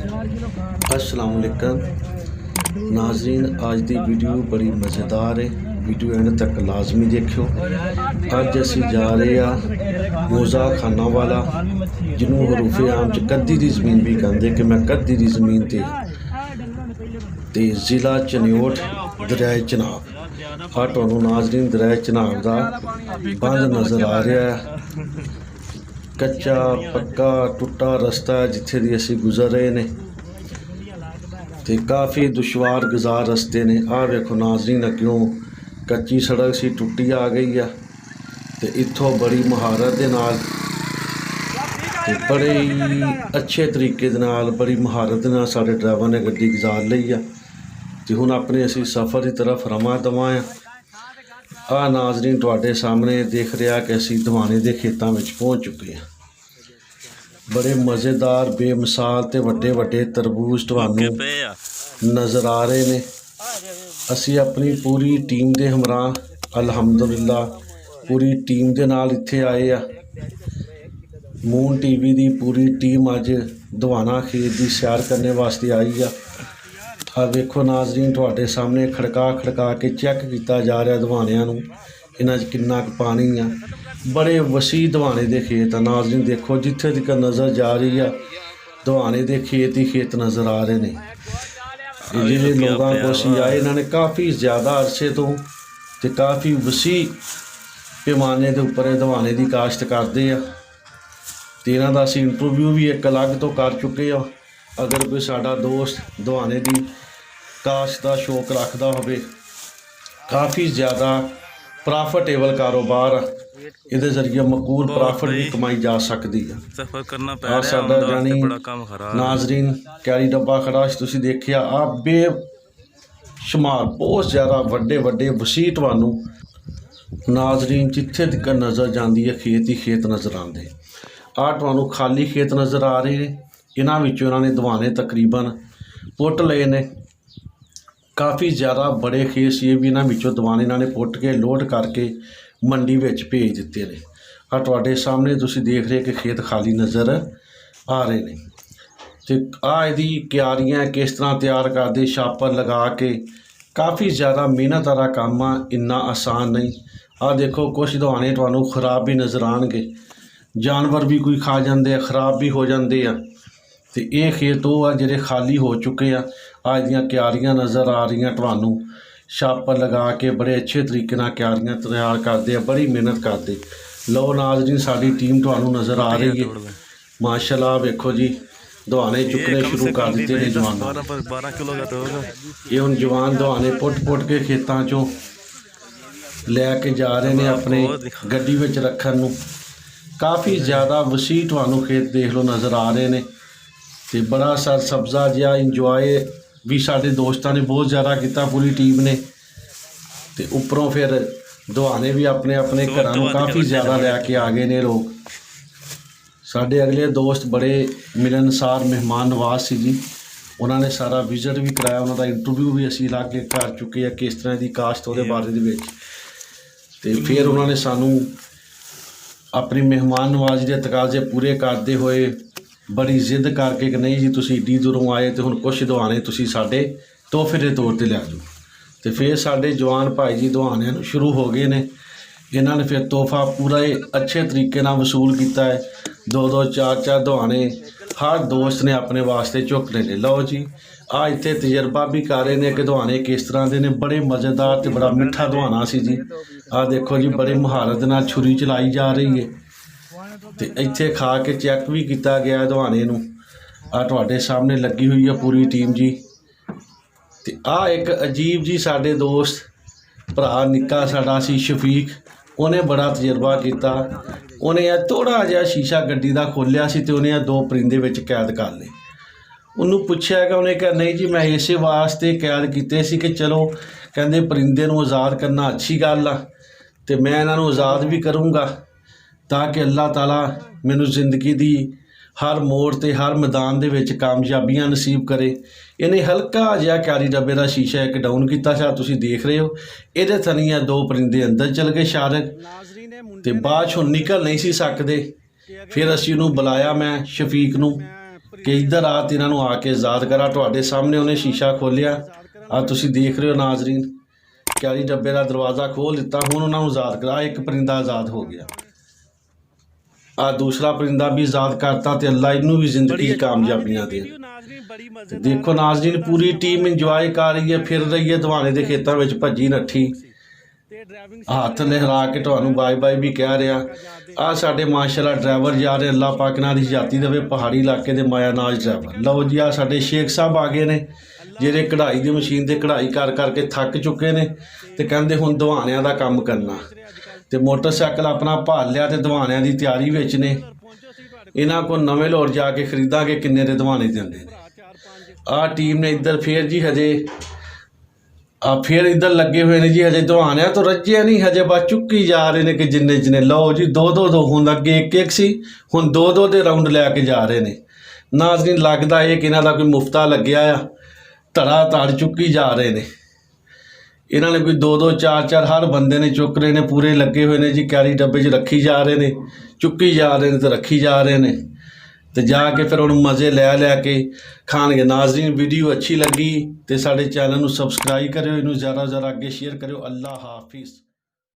अस्सलाम वालेकुम नाज़रीन, आज की वीडियो बड़ी मज़ेदार है। वीडियो एंड तक लाजमी देखियो। अज असी जा रहे हैं मोज़ा खानावाला, जिन्होंने हरूफे आम च कद्दी की ज़मीन भी कहते कि मैं कद्दी की ज़मीन ते ज़िला चनियोट दरियाए चनाब। हाँ तुहानू नाज़रीन दरियाए चनाब का बंद नज़र आ रहा है। कच्चा पक्का टुटा रस्ता है जिथे दी असी गुजर रहे ने ते काफ़ी दुशवार गुजार रस्ते ने। आ वेखो नाज़रीन, अग्यों कच्ची सड़क सी टुटी आ गई है ते इत्थों बड़ी महारत दे नाल ते बड़े ही अच्छे तरीके दे नाल बड़ी महारत दे नाल साडे ड्राइवर ने गड्डी गुजार लई है ते हुण अपने असी सफ़र की तरफ रवां दवां हैं। आ नाज़रीन तुहाडे सामने देख रहा कि असी दवाने के खेतों में पहुँच चुके हैं। बड़े मज़ेदार बेमिसाल ते वड्डे वड्डे तरबूज तुहानू नज़र आ रहे ने। असी अपनी पूरी टीम के हमराह अलहमदुलिल्लाह पूरी टीम के नाल इत्थे आए आ। मून टीवी की पूरी टीम अज दवाना खेत की सैर करने वास्ते आई आ। वेखो नाज़रीन तुहाडे सामने खड़का खड़का के चैक किया जा रहा दवानियां नू, इन्हां च किन्ना क पानी आ। बड़े वसी दवाने के खेत आ नाज़रीन। देखो जिथे तक नज़र जा रही है दवाने के खेत ही खेत नज़र आ रहे हैं। जिन्हें लोगों को असी आए इन्होंने काफ़ी ज़्यादा अरसे तो काफ़ी वसी पैमाने के उपर दवाने की काश्त करते हैं तो इन्हों का असी इंटरव्यू भी एक अलग तो कर चुके हैं। अगर कोई साडा दोस्त दवाने की काश्त का शौक रखता हो, काफ़ी ज़्यादा प्रॉफिटेबल कारोबार ये जरिए मकबूल प्रॉफिट भी कमाई जा सकती है। साडा जानी नाज़रीन कैरी डब्बा खड़ा तुसीं देखिया आ बेशुमार बहुत ज़्यादा वड्डे वड्डे वसी तुहानू नाज़रीन जिथे तक नज़र जाती है खेत ही खेत नज़र आते। आ तुहानू खाली खेत नज़र आ रहे हैं। इन्हां विचों इन्हां ने दवाने तकरीबन पुट लए ने। काफ़ी ज़्यादा बड़े खेत से भी इन्हां विचों दवाने इन्हां ने पुट के लोड करके मंडी विच भेज दिते ने। आ तुहाडे सामने तुसीं देख रहे कि खेत खाली नज़र आ रहे हैं ते आ इहदी क्यारियां किस तरह तैयार करते छापर लगा के। काफ़ी ज़्यादा मेहनत वाला काम आ, इन्ना आसान नहीं। आ देखो कुछ दवाने तुहानू खराब भी नज़र आएंगे, जानवर भी कोई खा जाते खराब भी हो जाते हैं तो ये खेत वो आ जिहड़े खाली हो चुके हैं। आ इहदियां क्यारियां नज़र आ रही तुहानू छापर लगा के बड़े अच्छे तरीके नाल क्यारियां तैयार करते हैं, बड़ी मेहनत करते। लो नाज़रीन साडी टीम तुहानू नज़र आ रही है माशाअल्लाह। वेखो जी दवाने चुकने शुरू कर दिते ने जवान। ये हुण जवान दवाने पुट पुट के खेतों चों लैके जा रहे हैं अपने गड्डी विच रखण नूं। काफ़ी ज़्यादा वसी तुहानू खेत देख लो नज़र आ रहे हैं तो बड़ा सर सब्ज़ा जिहा इंजॉय भी साडे दोस्तों ने बहुत ज़्यादा किया पूरी टीम ने तो उपरों फिर दवाने भी अपने अपने घरों काफ़ी ज़्यादा लैके आ गए ने लोग। साडे अगले दोस्त बड़े मिलनसार मेहमान नवाज सी जी, उन्होंने सारा विजिट भी कराया, उन्होंने इंटरव्यू भी असी ला के कर चुके हैं किस तरह की काश्त वो बारे तो फिर उन्होंने सानू अपनी मेहमान नवाजी के तकाजे पूरे करते हुए बड़ी जिद करके कि नहीं जी तुसीं एड्डी दूरों आए तो हुण कुछ दवाने तुसीं साडे तोहफे के तौर पर लै जाओ। तो फिर साडे जवान भाई जी दवाने शुरू हो गए ने। इन्होंने फिर तोहफा पूरा अच्छे तरीके नाल वसूल किया है। दो दो चार चार दवाने हर दोस्त ने अपने वास्ते चुकने ने। लो जी आ इत्थे तजर्बा भी कर रहे हैं कि दवाने किस तरह के ने। बड़े मज़ेदार तो बड़ा मिठा दवाना सी जी। आ देखो जी बड़े महारत नाल छुरी चलाई जा रही है तो इत्थे खा के चैक भी किया गया दवाने नूं। आ तुहाडे सामने लगी हुई है पूरी टीम जी। तो आ एक अजीब जी साडे दोस्त भरा निक्का साडा सी शफीक, उन्हें बड़ा तजर्बा किया। उन्हें थोड़ा जिहा शीशा गड्डी का खोलिया सी तो उन्हें दो परिंदे विच कैद कर लए। उन्होंने पूछा कि उन्हें कहा नहीं जी मैं इस वास्ते कैद किए सी कि चलो कहते परिंदे नूं आज़ाद करना अच्छी गल आ तो मैं इन्हां नूं आज़ाद भी करूँगा ताकि अल्लाह ताला मैनूं जिंदगी दी हर मोड़ ते हर मैदान दे विच कामयाबियां नसीब करे। इन्हें हल्का जिहा कैरी डब्बे का शीशा एक डाउन किया सा, तुसीं देख रहे हो। ये थनिया दो परिंदे अंदर चल गए शारक तो बाद चों निकल नहीं सी सकते। फिर असीं उहनूं बुलाया मैं शफीक नूं ਕਿ ਇੱਧਰ ਆ ਤੇ ਇਹਨਾਂ ਨੂੰ ਆ ਕੇ ਆਜ਼ਾਦ ਕਰਾਂ। ਤੁਹਾਡੇ ਸਾਹਮਣੇ ਉਹਨੇ ਸ਼ੀਸ਼ਾ ਖੋਲ੍ਹਿਆ, ਆ ਤੁਸੀਂ ਦੇਖ ਰਹੇ ਹੋ ਨਾਜ਼ਰੀਨ, ਕੈਰੀ ਡੱਬੇ ਦਾ ਦਰਵਾਜ਼ਾ ਖੋਲ੍ਹ ਦਿੱਤਾ। ਹੁਣ ਉਹਨਾਂ ਨੂੰ ਆਜ਼ਾਦ ਕਰਾ। ਇੱਕ ਪਰਿੰਦਾ ਆਜ਼ਾਦ ਹੋ ਗਿਆ, ਆ ਦੂਸਰਾ ਪਰਿੰਦਾ ਵੀ ਆਜ਼ਾਦ ਕਰਤਾ ਤੇ ਅੱਲਾ ਇਹਨੂੰ ਵੀ ਜ਼ਿੰਦਗੀ 'ਚ ਕਾਮਯਾਬੀਆਂ ਦੇ। ਦੇਖੋ ਨਾਜ਼ਰੀਨ, ਪੂਰੀ ਟੀਮ ਇੰਜੋਏ ਕਰ ਰਹੀ ਹੈ, ਫਿਰ ਰਹੀ ਹੈ, ਦਵਾਣੇ ਦੇ ਖੇਤਾਂ ਵਿੱਚ ਭੱਜੀ ਨੱਠੀ, ਹੱਥ ਲਹਿਰਾ ਕੇ ਤੁਹਾਨੂੰ ਬਾਏ ਬਾਏ ਵੀ ਕਹਿ ਰਿਹਾ। ਆ ਸਾਡੇ ਮਾਸ਼ਾਅੱਲਾ ਡਰਾਈਵਰ ਜਾ ਰਹੇ, ਅੱਲਾ ਪਾਕ ਨਾਲ ਦੀ ਜਾਤੀ ਦੇਵੇ, ਪਹਾੜੀ ਇਲਾਕੇ ਦੇ ਮਾਇਆਨਾਜ਼ ਡਰਾਈਵਰ। ਲਓ ਜੀ, ਆ ਸਾਡੇ ਸ਼ੇਖ ਸਾਹਿਬ ਆ ਗਏ ਨੇ, ਜਿਹੜੇ ਕਢਾਈ ਦੀ ਮਸ਼ੀਨ 'ਤੇ ਕਢਾਈ ਕਰ ਕਰਕੇ ਥੱਕ ਚੁੱਕੇ ਨੇ ਤੇ ਕਹਿੰਦੇ ਹੁਣ ਦਵਾਣਿਆਂ ਦਾ ਕੰਮ ਕਰਨਾ। ਤੇ ਮੋਟਰਸਾਈਕਲ ਆਪਣਾ ਭਾਲ ਲਿਆ ਤੇ ਦਵਾਣਿਆਂ ਦੀ ਤਿਆਰੀ ਵਿੱਚ ਨੇ। ਇਹਨਾਂ ਕੋਲ ਨਵੇਂ ਲਾਹੌਰ ਜਾ ਕੇ ਖਰੀਦਾਂਗੇ ਕਿੰਨੇ ਦੇ ਦਵਾਣੇ ਦਿੰਦੇ ਨੇ। ਆਹ ਟੀਮ ਨੇ ਇੱਧਰ ਫੇਰ ਜੀ ਹਜੇ ਫਿਰ ਇੱਧਰ ਲੱਗੇ ਹੋਏ ਨੇ ਜੀ, ਹਜੇ ਦਵਾਣਿਆਂ ਤੋਂ ਰੱਜਿਆ ਨਹੀਂ, ਹਜੇ ਬਸ ਚੁੱਕੀ ਜਾ ਰਹੇ ਨੇ ਕਿ ਜਿੰਨੇ ਲਓ ਜੀ, ਦੋ ਹੁਣ ਅੱਗੇ ਇੱਕ ਸੀ, ਹੁਣ ਦੋ ਦੇ ਰਾਊਂਡ ਲੈ ਕੇ ਜਾ ਰਹੇ ਨੇ। ਨਾਜ਼ਰੀਨ, ਲੱਗਦਾ ਇਹ ਕਿ ਇਹਨਾਂ ਦਾ ਕੋਈ ਮੁਫਤਾ ਲੱਗਿਆ ਆ, ਧੜਾ ਧੜ ਚੁੱਕੀ ਜਾ ਰਹੇ ਨੇ। ਇਹਨਾਂ ਨੇ ਕੋਈ ਦੋ ਚਾਰ ਹਰ ਬੰਦੇ ਨੇ ਚੁੱਕ ਰਹੇ ਨੇ, ਪੂਰੇ ਲੱਗੇ ਹੋਏ ਨੇ ਜੀ, ਕੈਰੀ ਡੱਬੇ 'ਚ ਰੱਖੀ ਜਾ ਰਹੇ ਨੇ, ਚੁੱਕੀ ਜਾ ਰਹੇ ਨੇ ਤੇ ਰੱਖੀ ਜਾ ਰਹੇ ਨੇ ਤੇ ਜਾ ਕੇ ਫਿਰ ਹੁਣ ਮਜ਼ੇ ਲੈ ਕੇ ਖਾਣਗੇ। ਨਾਜ਼ਰੀਨ, ਵੀਡੀਓ ਅੱਛੀ ਲੱਗੀ ਤੇ ਸਾਡੇ ਚੈਨਲ ਨੂੰ ਸਬਸਕ੍ਰਾਈਬ ਕਰਿਓ, ਇਹਨੂੰ ਜ਼ਿਆਦਾ ਅੱਗੇ ਸ਼ੇਅਰ ਕਰਿਓ। ਅੱਲਾ ਹਾਫਿਜ਼।